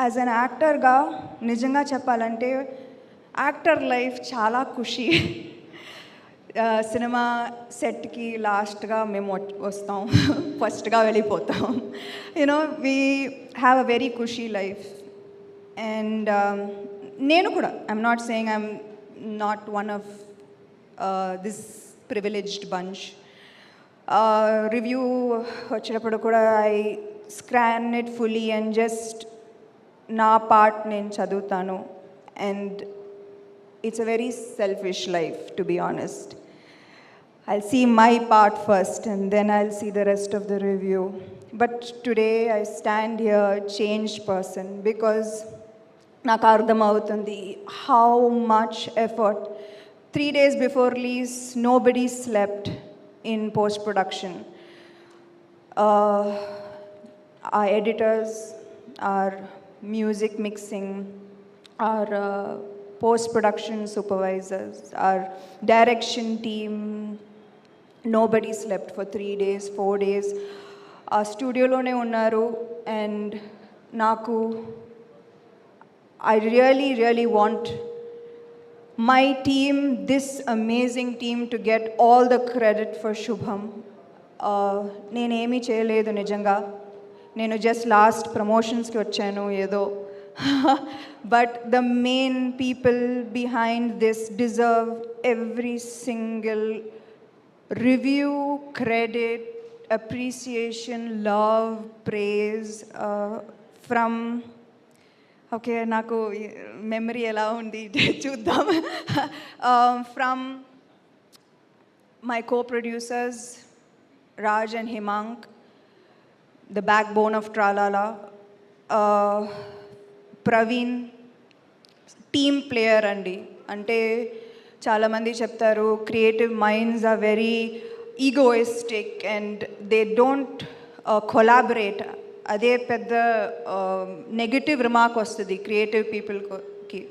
As an యాక్టర్గా నిజంగా చెప్పాలంటే యాక్టర్ లైఫ్ చాలా ఖుషి. సినిమా సెట్కి లాస్ట్గా మేము వస్తాం, ఫస్ట్గా వెళ్ళిపోతాం. You know we have a very khushi life. And నేను కూడా I'm not saying I'm not one of this privileged bunch. Review వచ్చేటప్పుడు కూడా I scan it fully and just నా పార్ట్ నేను చదువుతాను. And it's a very selfish life, to be honest. I'll see my part first and then I'll see the rest of the review. But today I stand here changed person because నాకు అర్థమవుతుంది how much effort. 3 days before release nobody slept in post production. Our editors, our music mixing, our post-production supervisors, our direction team, nobody slept for 3 days, 4 days. ఆ స్టూడియోలోనే ఉన్నారు. And నాకు I really want my team, this amazing team, to get all the credit for శుభం. నేనేమీ చేయలేదు నిజంగా. నేను just last ప్రమోషన్స్కి వచ్చాను ఏదో. But the main people behind this deserve every single review, credit, appreciation, love, praise from okay naku memory ela undi chuddam from my co-producers Raj and Himank, the backbone of Tralala. Praveen team player అండి. అంటే చాలామంది చెప్తారు creative minds are very egoistic and they don't collaborate. అదే పెద్ద negative remark వస్తుంది creative పీపుల్కి.